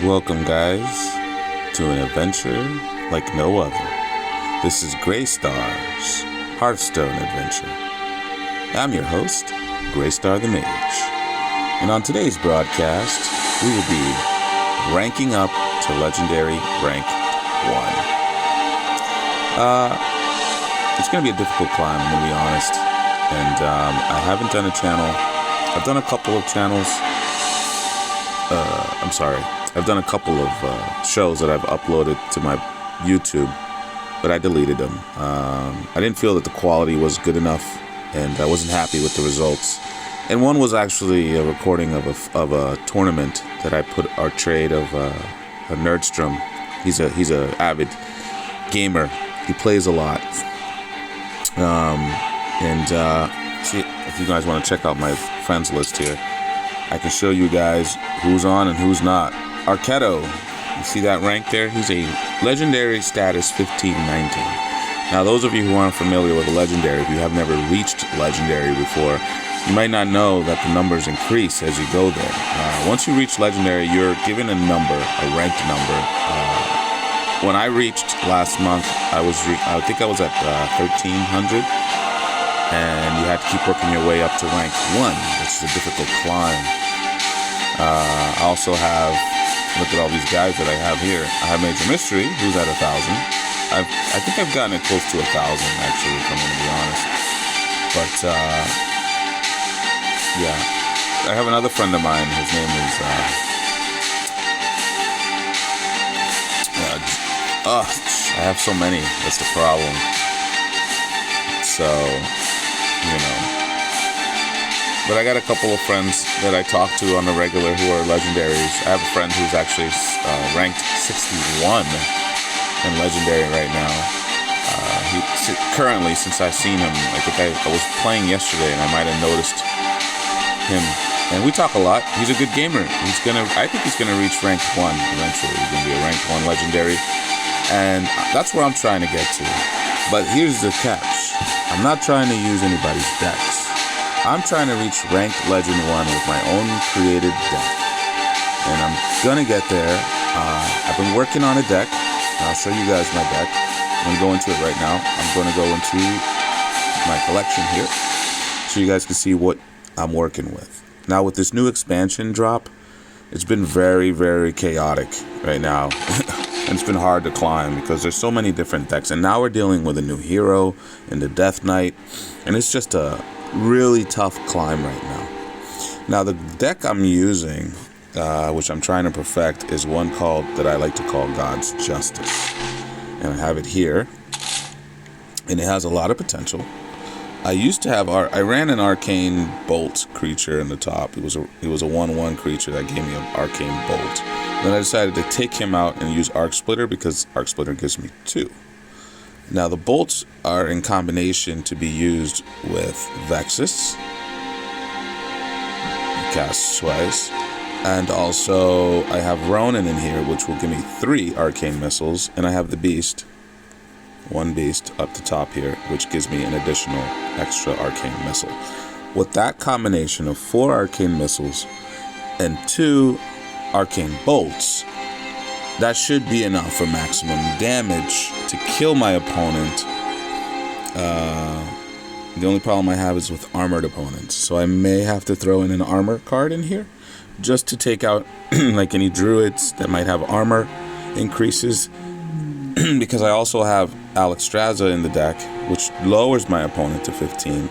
Welcome, guys, to an adventure like no other. This is Greystar's Hearthstone adventure. I'm your host, Greystar the Mage. And on today's broadcast, we will be ranking up to Legendary Rank 1. It's going to be a difficult climb, I'm going to be honest. And I haven't done a channel. I've done a couple of channels. I've done a couple of shows that I've uploaded to my YouTube, but I deleted them. I didn't feel that the quality was good enough, and I wasn't happy with the results. And one was actually a recording of a tournament that I put our trade of a Nerdstrom. He's a avid gamer. He plays a lot. See if you guys want to check out my friends list here. I can show you guys who's on and who's not. Arketo, you see that rank there? He's a legendary status 1519. Now, those of you who aren't familiar with Legendary, if you have never reached Legendary before, you might not know that the numbers increase as you go there. Once you reach Legendary, you're given a number, a ranked number. When I reached last month, I think I was at 1300, and you had to keep working your way up to rank 1, which is a difficult climb. I also have, look at all these guys that I have here. I have Major Mystery, who's at 1,000. I think I've gotten it close to 1,000, actually, if I'm going to be honest. But, yeah. I have another friend of mine. His name is, I have so many. That's the problem. So, you know. But I got a couple of friends that I talk to on the regular who are legendaries. I have a friend who's actually ranked 61 in legendary right now. Currently, since I've seen him, I think I was playing yesterday and I might have noticed him. And we talk a lot. He's a good gamer. I think he's gonna reach rank 1 eventually. He's gonna be a rank 1 legendary, and that's where I'm trying to get to. But here's the catch: I'm not trying to use anybody's decks. I'm trying to reach ranked Legend 1 with my own created deck. And I'm gonna get there. I've been working on a deck, and I'll show you guys my deck. I'm gonna go into it right now. I'm gonna go into my collection here, so you guys can see what I'm working with. Now, with this new expansion drop, it's been very, very chaotic right now. And it's been hard to climb because there's so many different decks. And now we're dealing with a new hero and the Death Knight. And it's just a really tough climb right now. Now, the deck I'm using, which I'm trying to perfect, is one that I like to call God's Justice. And I have it here. And it has a lot of potential. I used to have I ran an Arcane Bolt creature in the top. It was a 1/1 creature that gave me an Arcane Bolt. Then I decided to take him out and use Arc Splitter because Arc Splitter gives me 2. Now, the bolts are in combination to be used with Vexus, cast twice, and also I have Ronin in here, which will give me 3 Arcane Missiles, and I have the Beast, 1 Beast up the top here, which gives me an additional extra Arcane Missile. With that combination of 4 Arcane Missiles and 2 Arcane Bolts, that should be enough for maximum damage to kill my opponent. The only problem I have is with armored opponents, so I may have to throw in an armor card in here just to take out like any druids that might have armor increases, because I also have Alexstrasza in the deck, which lowers my opponent to 15,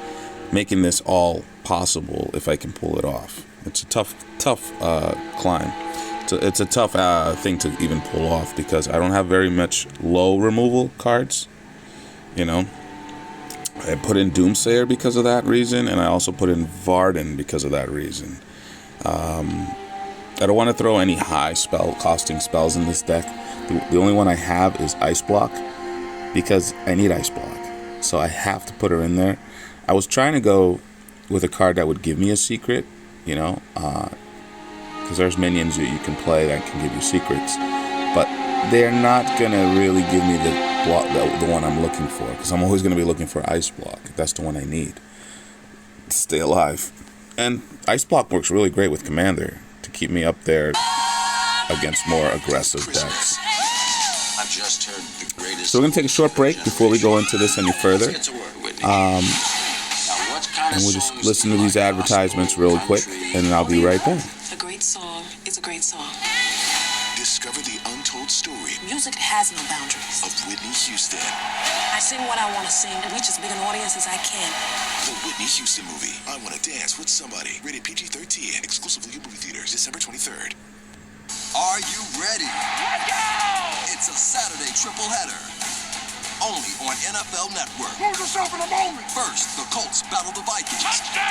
making this all possible if I can pull it off. It's a tough climb. It's a tough thing to even pull off because I don't have very much low removal cards. You know, I put in Doomsayer because of that reason, and I also put in Varden because of that reason. I don't want to throw any high costing spells in this deck. The only one I have is Ice Block because I need Ice Block, so I have to put her in there. I was trying to go with a card that would give me a secret, you know, because there's minions that you can play that can give you secrets, but they're not gonna really give me the one I'm looking for, because I'm always gonna be looking for Ice Block. That's the one I need to stay alive. And Ice Block works really great with Commander to keep me up there against more aggressive decks. I've just heard the greatest. So we're going to take a short break before we go into this any further. And we'll just listen to these advertisements real quick, and then I'll be right back. A great song is a great song. Discover the untold story Music has no boundaries. of Whitney Houston. I sing what I want to sing to reach as big an audience as I can. The Whitney Houston movie. I Want to Dance with Somebody. Rated PG-13. Exclusively at movie theaters. December 23rd. Are you ready? Let's go! It's a Saturday triple header. Only on NFL Network. Lose yourself in a moment. First, the Colts battle the Vikings. Touchdown!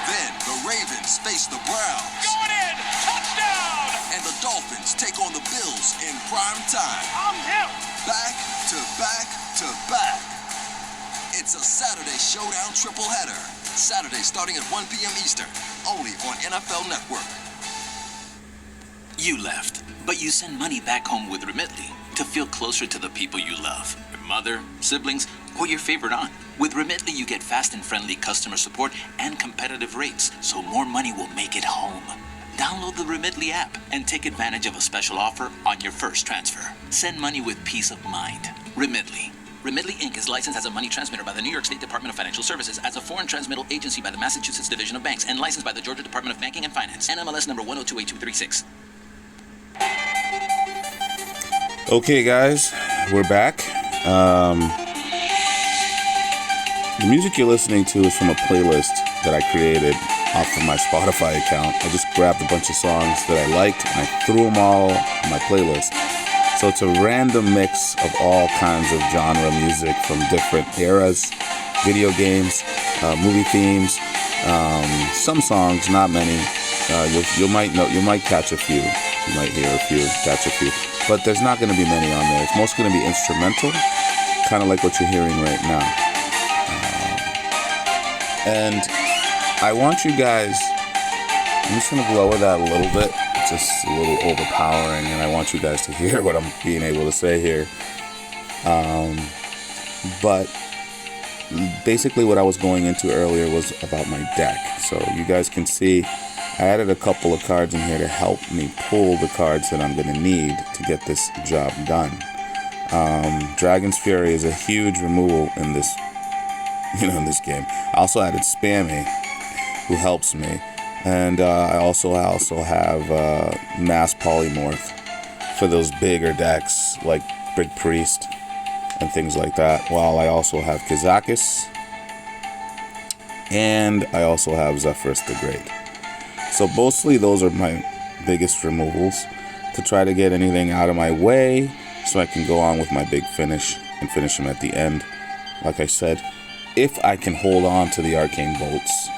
Then, the Ravens face the Browns. Going in! Touchdown! And the Dolphins take on the Bills in prime time. I'm him! Back to back to back. It's a Saturday showdown triple header. Saturday starting at 1 p.m. Eastern. Only on NFL Network. You left, but you send money back home with Remitly to feel closer to the people you love. Your mother, siblings, or your favorite aunt. With Remitly, you get fast and friendly customer support and competitive rates, so more money will make it home. Download the Remitly app and take advantage of a special offer on your first transfer. Send money with peace of mind. Remitly. Remitly Inc. is licensed as a money transmitter by the New York State Department of Financial Services, as a foreign transmittal agency by the Massachusetts Division of Banks, and licensed by the Georgia Department of Banking and Finance. NMLS number 1028236. Okay, guys, we're back. The music you're listening to is from a playlist that I created off of my Spotify account. I just grabbed a bunch of songs that I liked and I threw them all on my playlist. So it's a random mix of all kinds of genre music from different eras, video games, movie themes, some songs, not many. You might catch a few. You might hear a few, catch a few. But there's not going to be many on there. It's mostly going to be instrumental, kind of like what you're hearing right now. And I want you guys, I'm just going to lower that a little bit. It's just a little overpowering, and I want you guys to hear what I'm being able to say here. But basically what I was going into earlier was about my deck. So you guys can see I added a couple of cards in here to help me pull the cards that I'm going to need to get this job done. Dragon's Fury is a huge removal in this, in this game. I also added Spammy, who helps me, and I also have Mass Polymorph for those bigger decks like Big Priest and things like that. While I also have Kazakis, and I also have Zephyrus the Great. So mostly those are my biggest removals to try to get anything out of my way so I can go on with my big finish and finish them at the end. Like I said, if I can hold on to the Arcane Bolts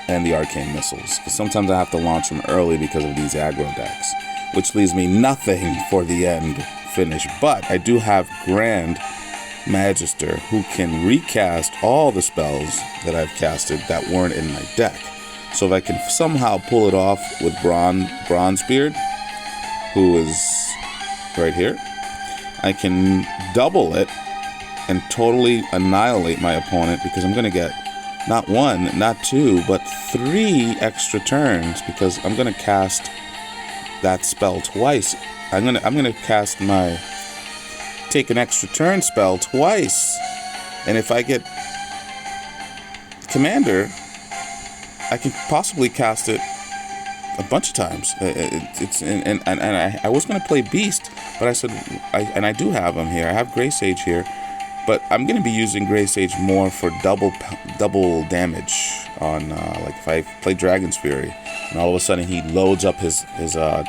and the Arcane Missiles. Because sometimes I have to launch them early because of these aggro decks, which leaves me nothing for the end finish. But I do have Grand Magister who can recast all the spells that I've casted that weren't in my deck. So if I can somehow pull it off with Bronzebeard, who is right here, I can double it and totally annihilate my opponent, because I'm going to get not one, not two, but 3 extra turns, because I'm going to cast that spell twice. I'm going to take an extra turn spell twice. And if I get Commander, I can possibly cast it a bunch of times. I was going to play Beast, but I said, I do have him here. I have Grey Sage here, but I'm going to be using Grey Sage more for double damage on like if I play Dragon's Fury, and all of a sudden he loads up his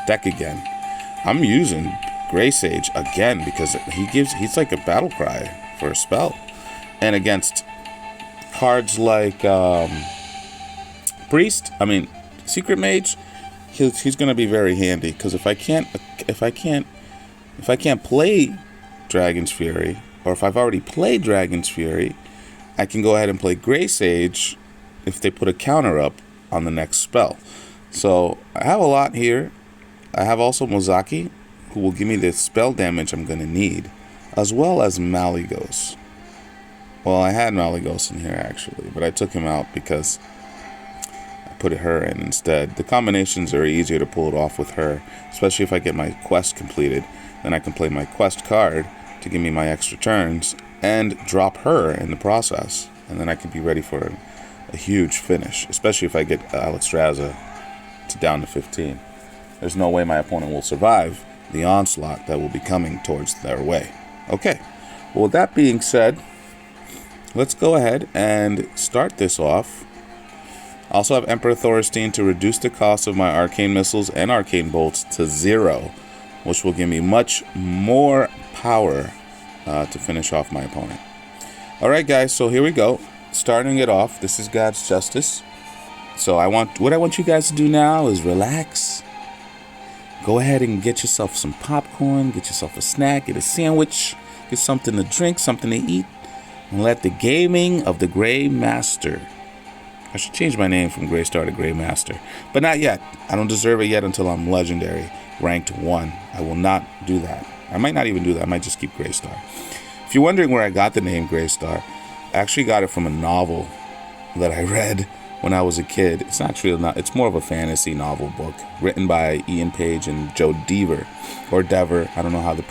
deck again. I'm using Grey Sage again because he's like a battle cry for a spell, and against cards like Secret Mage, he's going to be very handy, because if I can't play Dragon's Fury, or if I've already played Dragon's Fury, I can go ahead and play Grey Sage if they put a counter up on the next spell. So I have a lot here. I have also Mozaki, who will give me the spell damage I'm going to need, as well as Malygos. Well, I had Malygos in here actually, but I took him out because I put her in instead. The combinations are easier to pull it off with her, especially if I get my quest completed. Then I can play my quest card to give me my extra turns and drop her in the process. And then I can be ready for a huge finish, especially if I get Alexstrasza to down to 15. There's no way my opponent will survive the onslaught that will be coming towards their way. Okay, well, with that being said, let's go ahead and start this off. I also have Emperor Thorstein to reduce the cost of my arcane missiles and arcane bolts to 0, which will give me much more power to finish off my opponent. Alright guys, so here we go. Starting it off, this is God's Justice. So what I want you guys to do now is relax. Go ahead and get yourself some popcorn, get yourself a snack, get a sandwich, get something to drink, something to eat, and let the gaming of the Grey Master. I should change my name from Greystar to Grey Master, but not yet. I don't deserve it yet until I'm legendary, ranked 1. I will not do that. I might not even do that. I might just keep Greystar. If you're wondering where I got the name Greystar, I actually got it from a novel that I read when I was a kid. It's not real. It's more of a fantasy novel book written by Ian Page and Joe Dever, or Dever. I don't know how to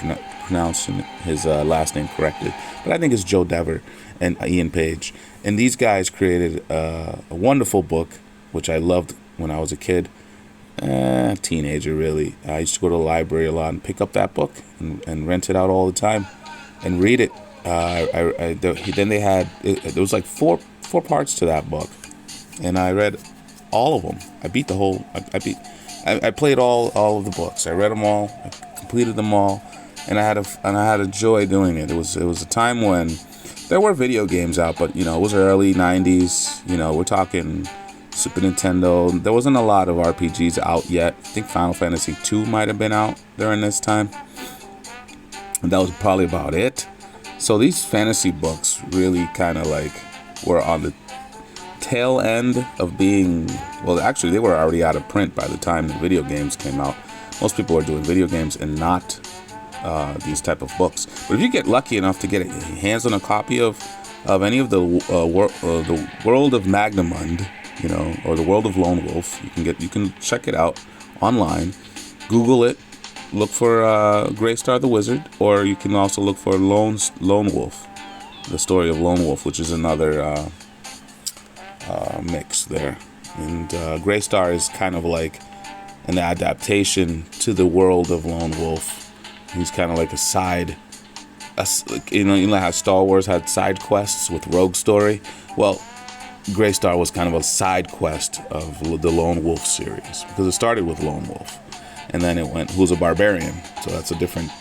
pronounce his last name correctly, but I think it's Joe Dever and Ian Page. And these guys created a wonderful book, which I loved when I was a kid. Teenager, really. I used to go to the library a lot and pick up that book and rent it out all the time and read it. Then they had, there was like four parts to that book, and I read all of them. I beat the whole, I played all of the books. I read them all, I completed them all, and I had a joy doing it. It was a time when there were video games out, but it was early 90s. We're talking Super Nintendo. There wasn't a lot of RPGs out yet. I think Final Fantasy II might have been out during this time, and that was probably about it. So these fantasy books really kind of like were on the tail end of being, well, actually they were already out of print by the time the video games came out. Most people are doing video games and not these type of books. But if you get lucky enough to get hands on a copy of any of the World of Magnamund, or the World of Lone Wolf, you can check it out online. Google it. Look for Greystar the Wizard, or you can also look for Lone Wolf, the story of Lone Wolf, which is another mix there. And Greystar is kind of like an adaptation to the world of Lone Wolf. He's kind of like a side, you know how Star Wars had side quests with Rogue Story? Well, Greystar was kind of a side quest of the Lone Wolf series, because it started with Lone Wolf. And then it went, who's a barbarian? So that's a different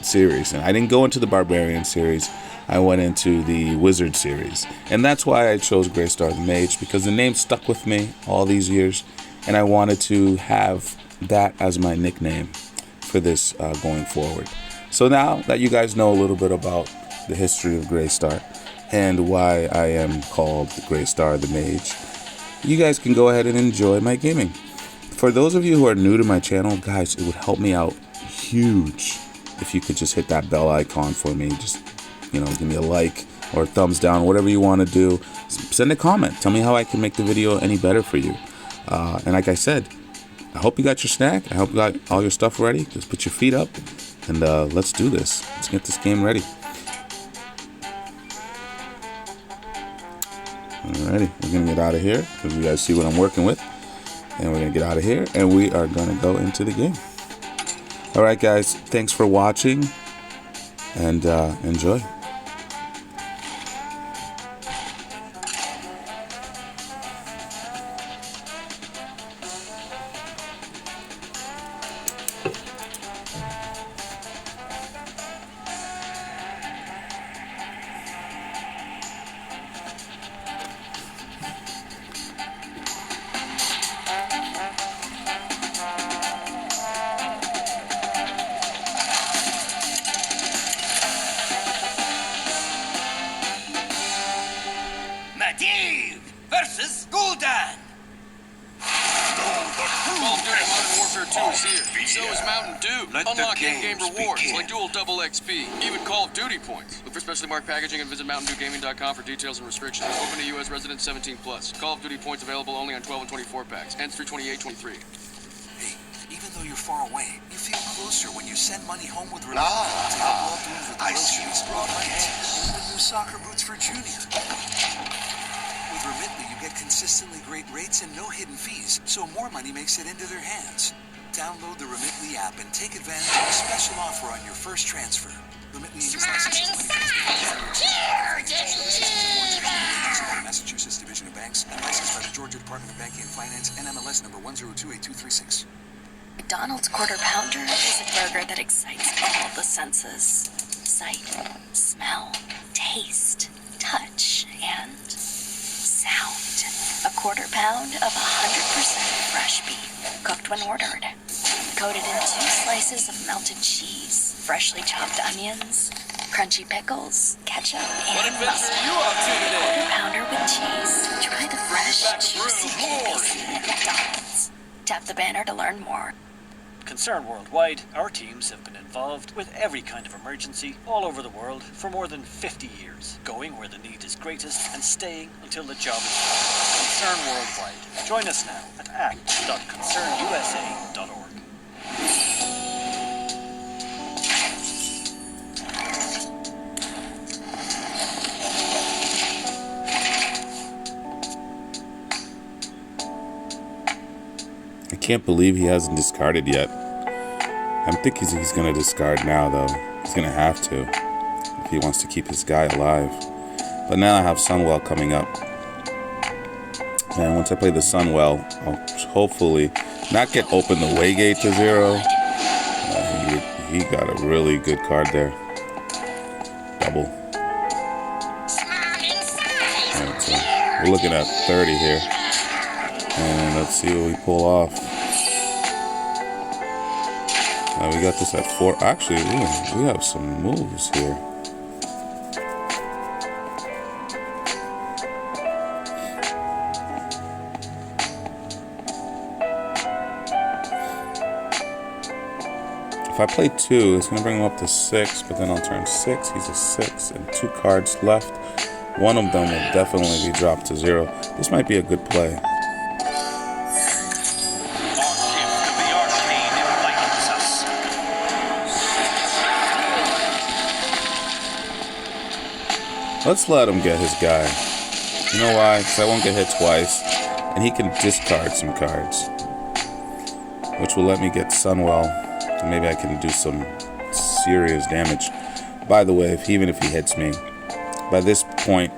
series. And I didn't go into the barbarian series. I went into the wizard series. And that's why I chose Greystar the Mage, because the name stuck with me all these years. And I wanted to have that as my nickname for this going forward. So now that you guys know a little bit about the history of Greystar and why I am called Greystar the Mage, you guys can go ahead and enjoy my gaming. For those of you who are new to my channel, guys, it would help me out huge if you could just hit that bell icon for me. Just, give me a like or a thumbs down, whatever you want to do. Send a comment. Tell me how I can make the video any better for you. And like I said, I hope you got your snack. I hope you got all your stuff ready. Just put your feet up and let's do this. Let's get this game ready. Alrighty, we're going to get out of here because you guys see what I'm working with. And we're going to get out of here, and we are going to go into the game. All right, guys. Thanks for watching, and enjoy. 2 is here. So is Mountain Dew. Unlock in-game rewards like dual double XP, even Call of Duty points. Look for specially marked packaging and visit MountainDewGaming.com for details and restrictions. Open to U.S. residents 17 plus. Call of Duty points available only on 12 and 24 packs. Ends 3/28/23. Hey, even though you're far away, you feel closer when you send money home with Remitly to help loved ones with groceries, broad nights, and even new soccer boots for Junior. With Remitly, you get consistently great rates and no hidden fees, so more money makes it into their hands. Download the Remitly app and take advantage of a special offer on your first transfer. Remitly is licensed as money transfer by the Massachusetts Division of Banks and licensed by the Georgia Department of Banking and Finance, NMLS number 1028236. McDonald's Quarter Pounder is a burger that excites all the senses. Sight, smell, taste, touch, and sound. A quarter pound of 100% fresh beef, cooked when ordered. Coated in 2 slices of melted cheese, freshly chopped onions, crunchy pickles, ketchup, and mustard. Quarter pounder with cheese. Try the fresh, juicy beef at McDonald's. Tap the banner to learn more. Concerned Worldwide, our teams have been involved with every kind of emergency all over the world for more than 50 years, going where the need is greatest and staying until the job is done. Concern Worldwide. Join us now at act.concernusa.org. I can't believe he hasn't discarded yet. I'm thinking he's going to discard now, though. He's going to have to if he wants to keep his guy alive. But now I have Sunwell coming up. And once I play the Sunwell, I'll hopefully not get open the Waygate to 0. He got a really good card there. Double. Alright, so we're looking at 30 here. And let's see what we pull off. We got this at 4. Actually, we have some moves here. If I play 2, it's going to bring him up to 6, but then I'll turn 6. He's a 6, and 2 cards left. One of them will definitely be dropped to 0. This might be a good play. Let's let him get his guy. You know why? Because I won't get hit twice. And he can discard some cards. Which will let me get Sunwell. And maybe I can do some serious damage. By the way, even if he hits me, by this point,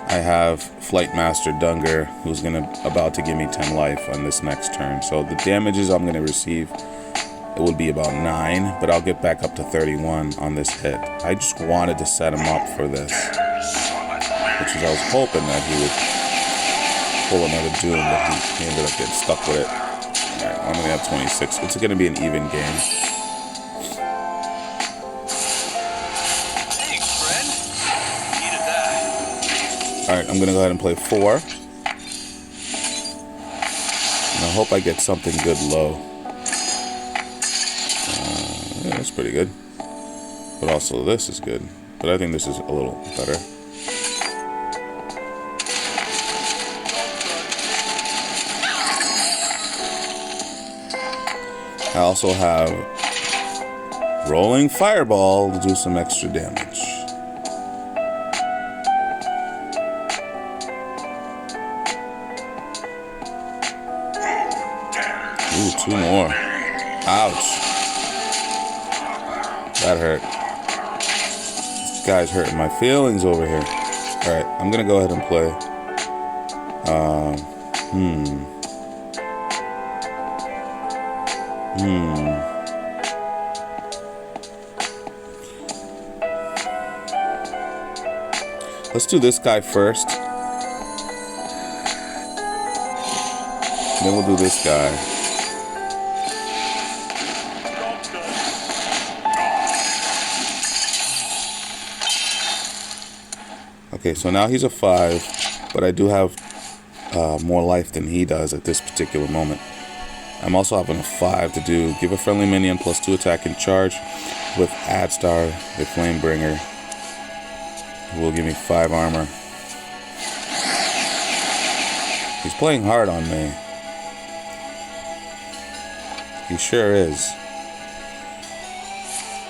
I have Flight Master Dunger, who's about to give me 10 life on this next turn. So the damages I'm going to receive, it would be about 9, but I'll get back up to 31 on this hit. I just wanted to set him up for this, which is I was hoping that he would pull another Doom, but he ended up getting stuck with it. Alright, I'm going to have 26. It's going to be an even game. Thanks, friend. Needed that. Alright, I'm going to go ahead and play 4. And I hope I get something good low. Yeah, that's pretty good. But also this is good. But I think this is a little better. I also have Rolling Fireball to do some extra damage. Ooh, 2 more. Ouch. That hurt. This guy's hurting my feelings over here. Alright, I'm gonna go ahead and play. Let's do this guy first. Then we'll do this guy. Okay, so now he's a 5, but I do have more life than he does at this particular moment. I'm also having a 5 to do. Give a friendly minion +2 attack and charge with Adstar, the Flamebringer. Who will give me 5 armor. He's playing hard on me. He sure is.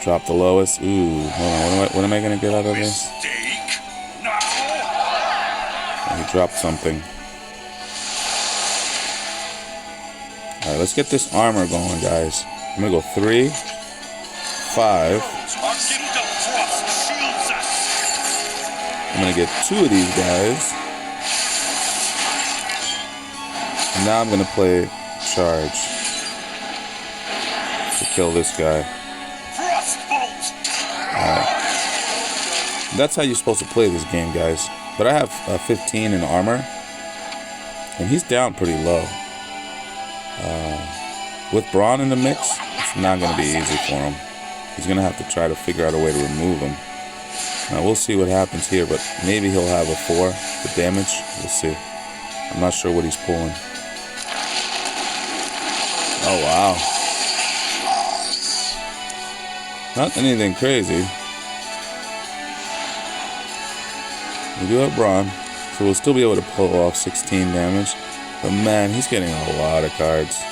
Drop the lowest. Ooh, hold on. What am I gonna get out of this? He dropped something. Alright, let's get this armor going, guys. I'm gonna go 3, 5. I'm gonna get 2 of these guys. And now I'm gonna play charge to kill this guy. That's how you're supposed to play this game, guys. But I have 15 in armor, and he's down pretty low. With Braun in the mix, it's not going to be easy for him. He's going to have to try to figure out a way to remove him. Now, we'll see what happens here, but maybe he'll have a 4 for damage. We'll see. I'm not sure what he's pulling. Oh, wow. Not anything crazy. We do have Braun, so we'll still be able to pull off 16 damage. But man, he's getting a lot of cards.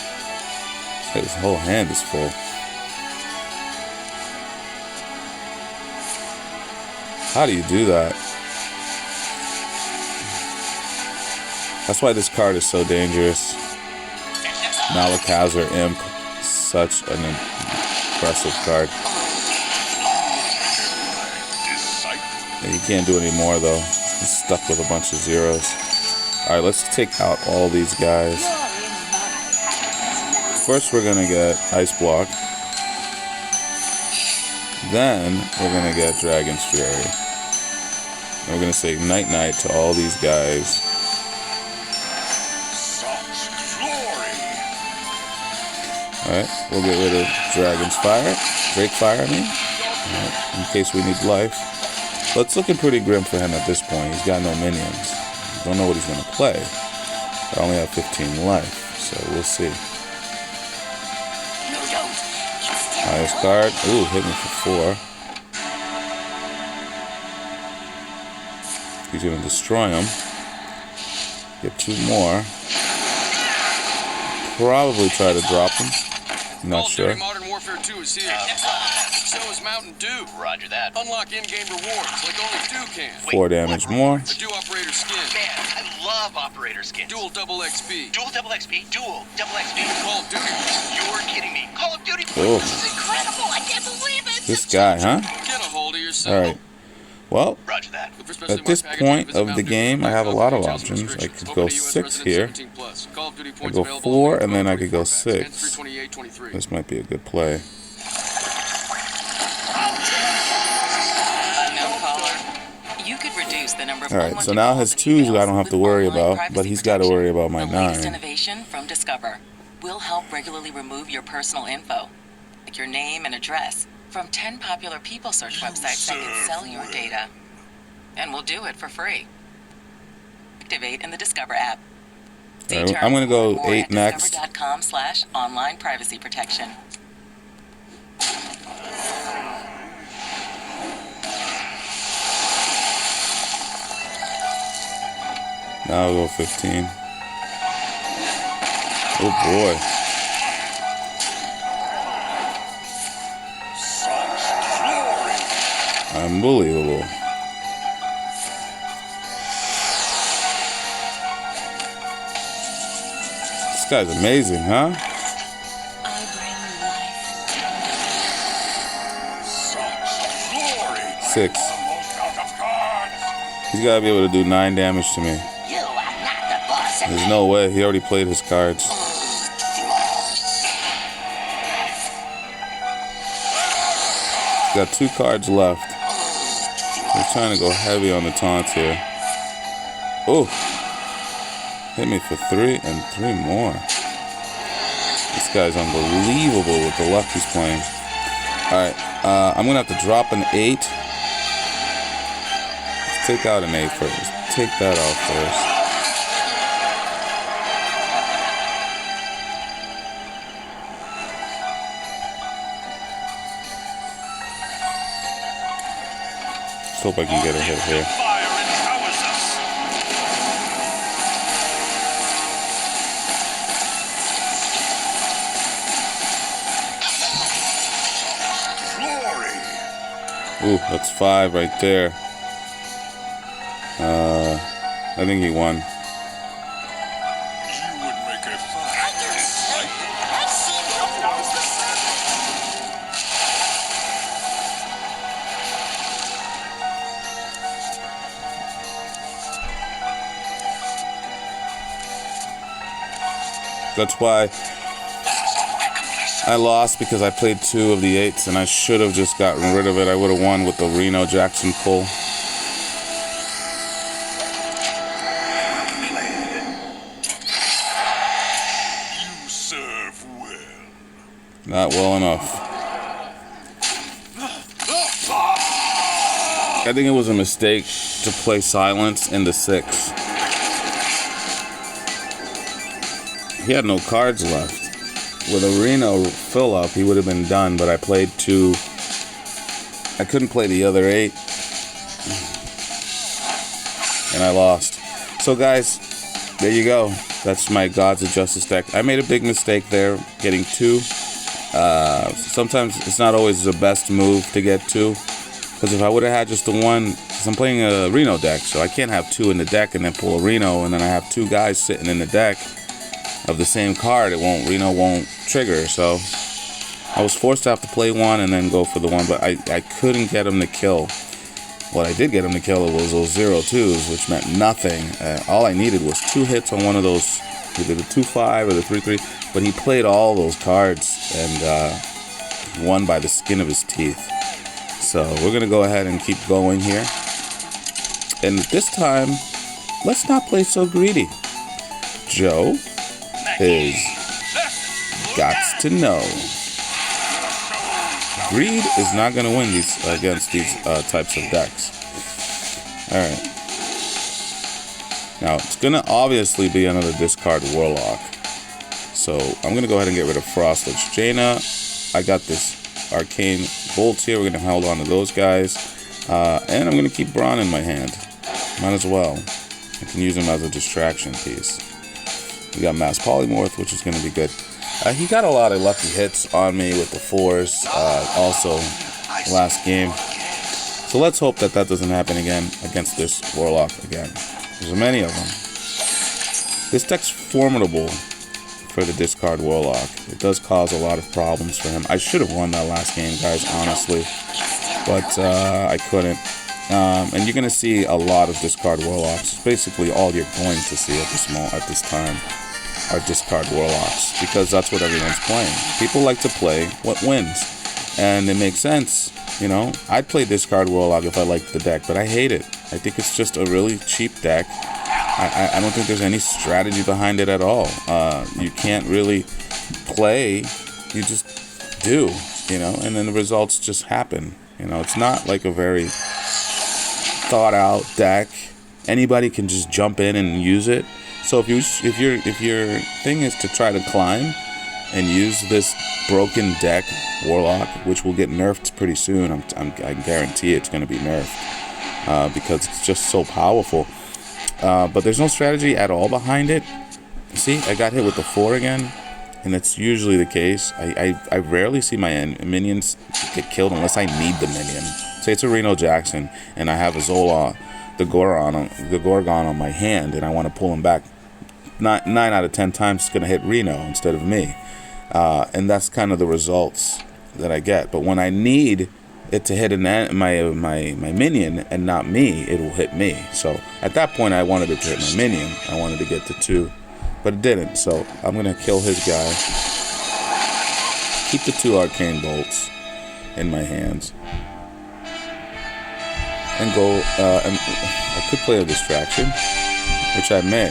His whole hand is full. How do you do that? That's why this card is so dangerous. Malakazar Imp, such an impressive card. You can't do any more though. He's stuck with a bunch of zeros. Alright, let's take out all these guys. First we're gonna get Ice Block. Then we're gonna get Dragon's Fury. And we're gonna say night night to all these guys. Alright, we'll get rid of Dragon's Fire. Drake Fire, I mean. Alright, in case we need life. But it's looking pretty grim for him at this point. He's got no minions. Don't know what he's going to play. I only have 15 life, so we'll see. Highest card. Ooh, hit me for 4. He's going to destroy him. Get 2 more. Probably try to drop him. I'm not sure. Modern Warfare 2 is here. So is Mountain Dew. Roger that. Unlock in-game rewards like only Dew can. 4 damage more. A Dew Operator skin. Man, I love Operator skins. Dual double XP. Dual double XP. Dual double XP. Call of Duty. You're kidding me. Call of Duty. Oh. This is incredible. I can't believe it. This guy, huh? Get a hold of yourself. Alright. Well, Roger that. at this point of the game, I have a lot of options. I could go 6 here. I go 4, and then I could go 6. This might be a good play. Alright, so now his 2s I don't have to worry about, but he's got to worry about my 9. Innovation from Discover. We'll help regularly remove your personal info, like your name and address, from 10 popular people search websites that can sell your data. And we'll do it for free. Activate in the Discover app. Right, I'm going to go 8 next. Discover.com/online privacy protection. Now I'll go 15. Oh boy. Unbelievable. This guy's amazing, huh? 6. He's got to be able to do 9 damage to me. There's no way. He already played his cards. He's got 2 cards left. He's trying to go heavy on the taunts here. Oh! Hit me for 3 and 3 more. This guy's unbelievable with the luck he's playing. Alright, I'm going to have to drop an 8. Let's take out an 8 first. Let's take that out first. Let's hope I can get a hit here. Ooh, that's 5 right there. I think he won. You would make a fine. That's why I lost, because I played 2 of the 8s, and I should have just gotten rid of it. I would have won with the Reno Jackson pull. You serve well. Not well enough. I think it was a mistake to play Silence in the 6. He had no cards left. With a Reno fill-up, he would have been done, but I played 2. I couldn't play the other 8. And I lost. So guys, there you go. That's my Gods of Justice deck. I made a big mistake there, getting 2. Sometimes it's not always the best move to get 2. Because if I would have had just the 1, because I'm playing a Reno deck, so I can't have 2 in the deck and then pull a Reno, and then I have 2 guys sitting in the deck of the same card. Reno won't trigger. So I was forced to have to play 1 and then go for the 1, but I couldn't get him to kill. What I did get him to kill was those 0-2s, which meant nothing. All I needed was 2 hits on one of those, either the 2-5 or the 3-3, but he played all those cards and won by the skin of his teeth. So we're going to go ahead and keep going here. And this time, let's not play so greedy. Joe is gots to know. Greed is not going to win these against these types of decks. Alright. Now, it's going to obviously be another discard Warlock. So, I'm going to go ahead and get rid of Frostlich Jaina. I got this Arcane Bolts here. We're going to hold on to those guys. And I'm going to keep Braun in my hand. Might as well. I can use him as a distraction piece. We got Mass Polymorph, which is going to be good. He got a lot of lucky hits on me with the 4s also last game. So let's hope that that doesn't happen again against this Warlock again. There's many of them. This deck's formidable for the discard Warlock. It does cause a lot of problems for him. I should have won that last game, guys, honestly. But I couldn't. And you're going to see a lot of discard Warlocks. Basically all you're going to see at this time are discard Warlocks, because that's what everyone's playing. People like to play what wins, and it makes sense. You know, I'd play discard Warlock if I liked the deck, but I hate it. I think it's just a really cheap deck. I don't think there's any strategy behind it at all. You can't really play, you just do, you know, and then the results just happen. You know, it's not like a very thought out deck. Anybody can just jump in and use it. So if your thing is to try to climb and use this broken deck Warlock, which will get nerfed pretty soon, I guarantee it's going to be nerfed because it's just so powerful. But there's no strategy at all behind it. See, I got hit with the 4 again, and that's usually the case. I rarely see my minions get killed unless I need the minion. Say it's a Reno Jackson, and I have a Zola, the Gorgon on my hand, and I want to pull him back. 9 out of 10 times it's going to hit Reno instead of me. And that's kind of the results that I get. But when I need it to hit my minion and not me, it will hit me. So at that point, I wanted it to hit my minion. I wanted to get to 2, but it didn't. So I'm going to kill his guy. Keep the 2 Arcane Bolts in my hands. And go, and I could play a distraction, which I may.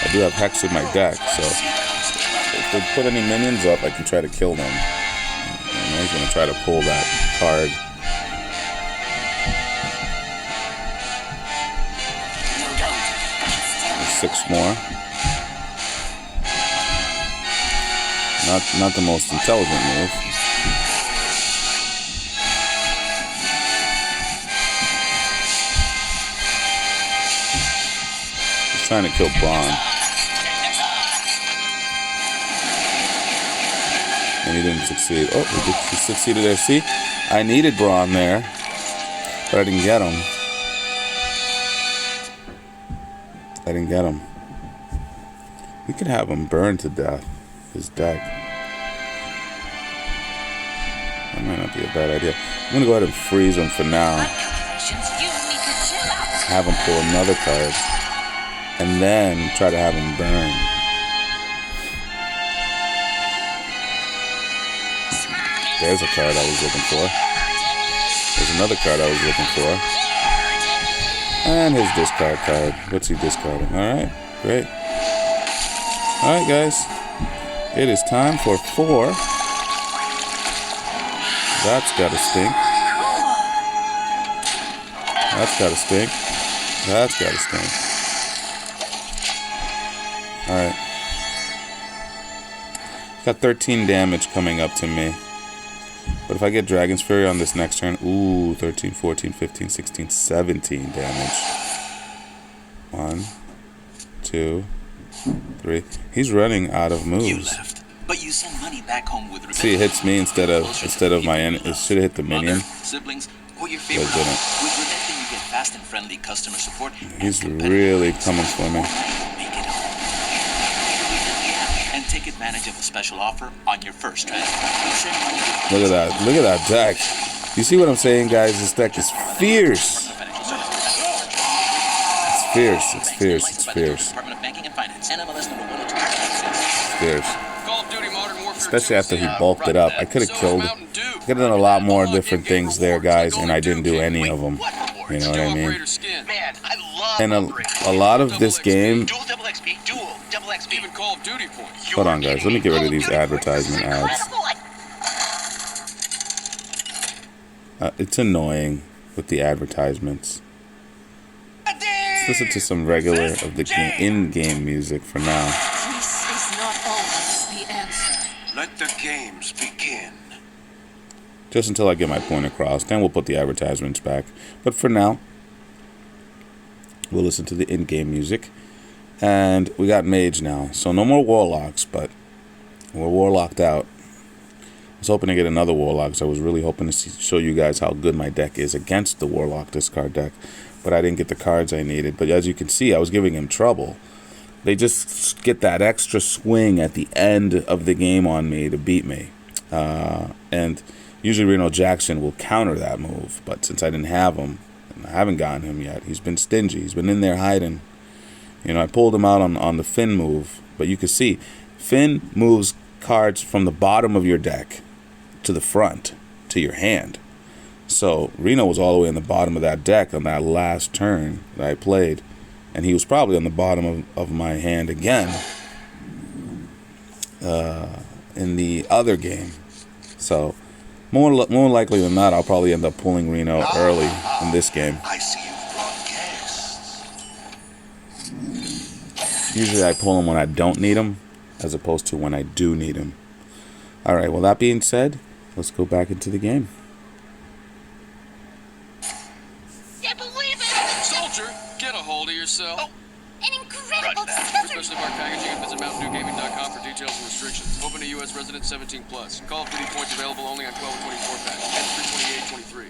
I do have Hex in my deck, so if they put any minions up, I can try to kill them. And he's going to try to pull that card. There's 6 more. Not the most intelligent move. trying to kill Braun. And he didn't succeed. Oh, he succeeded there. See? I needed Braun there, but I didn't get him. We could have him burn to death, his deck. That might not be a bad idea. I'm going to go ahead and freeze him for now. Have him pull another card. And then try to have him burn. There's a card I was looking for. There's another card I was looking for. And his discard card. What's he discarding? Alright, great. Alright, guys. It is time for 4. That's gotta stink. That's gotta stink. That's gotta stink. Alright. Got 13 damage coming up to me. But if I get Dragon's Fury on this next turn, ooh, 13, 14, 15, 16, 17 damage. 1, 2, 3. He's running out of moves. You left, but you send money back home with See, it hits me instead of my enemy. It should have hit the minion. Mother, siblings, or your favorite. But it didn't. With Remitly, you get fast and friendly customer support. He's really coming for me. Make it home. And take advantage of a special offer on your first transaction. Look at that. Look at that deck. You see what I'm saying, guys? This deck is fierce. It's fierce. It's fierce. It's fierce. It's fierce. Especially after he bulked it up. I could have killed it. I could have done a lot more different things there, guys, and I didn't do any of them. You know what I mean? And a lot of this game... Hold on, guys. Let me get rid of these advertisement ads. It's annoying with the advertisements. Let's listen to some regular of the in-game music for now. This is not always the answer. Let the games begin. Just until I get my point across. Then we'll put the advertisements back. But for now, we'll listen to the in-game music. And we got Mage now. So no more Warlocks, but we're Warlocked out. I was hoping to get another Warlock, so I was really hoping to show you guys how good my deck is against the Warlock discard deck. But I didn't get the cards I needed. But as you can see, I was giving him trouble. They just get that extra swing at the end of the game on me to beat me. And usually Reno Jackson will counter that move. But since I didn't have him, and I haven't gotten him yet, he's been stingy. He's been in there hiding. You know, I pulled him out on the Finn move. But you can see, Finn moves cards from the bottom of your deck to the front, to your hand. So Reno was all the way in the bottom of that deck on that last turn that I played. And he was probably on the bottom of my hand again in the other game. So more likely than not, I'll probably end up pulling Reno early in this game. I see you brought guests. Usually I pull him when I don't need him, as opposed to when I do need him. Alright, well, that being said, let's go back into the game. You believe it? Soldier, get a hold of yourself. An incredible Especially Mark Packaging and visit MountainDewGaming.com for details and restrictions. Open to U.S. residents 17 plus. Call of Duty points available only on 12 and 24 packs. And 328.23.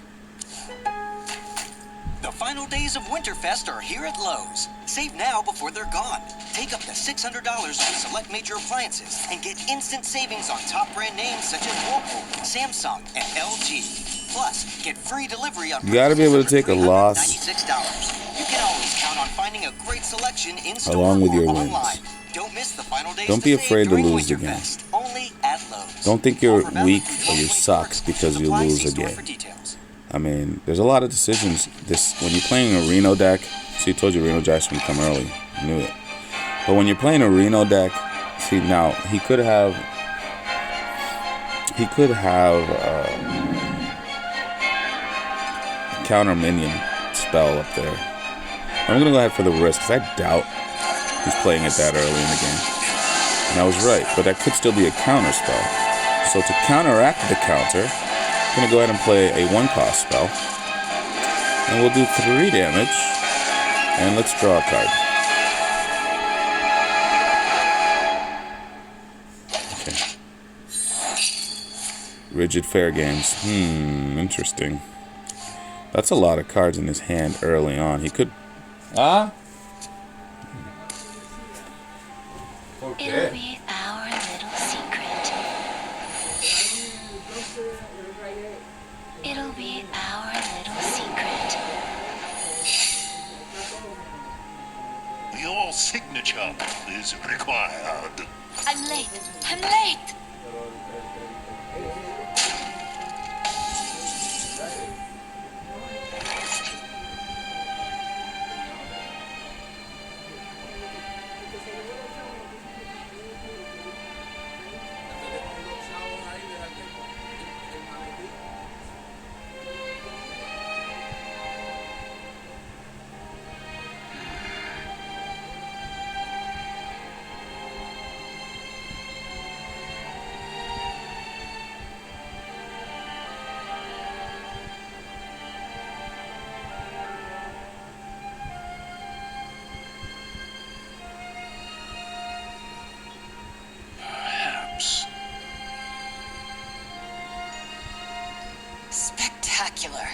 The final days of Winterfest are here at Lowe's. Save now before they're gone. Take up to $600 on select major appliances and get instant savings on top brand names such as Whirlpool, Samsung, and LG. Plus, get free delivery on You gotta be able to take a loss $96. You can always count on finding a great selection in store along with or your online. wins. Don't miss the final days. Don't be afraid to lose the game. Winterfest, only at Lowe's. Don't think you're Offer valid weak through or you 12/24. suck because you Supply, lose see a store game. for details. I mean, there's a lot of decisions. When you're playing a Reno deck, see, I told you Reno Jackson would come early. I knew it. But when you're playing a Reno deck, see, now he could have counter minion spell up there. I'm gonna go ahead for the risk because I doubt he's playing it that early in the game. And I was right, but that could still be a counter spell. So to counteract the counter, I'm going to go ahead and play a 1-cost spell. And we'll do 3 damage. And let's draw a card. Okay. Rigid fair games. Interesting. That's a lot of cards in his hand early on. He could... Ah? It'll be our little secret. It'll be our little secret. Your signature is required. I'm late. I'm late. Perhaps. Spectacular.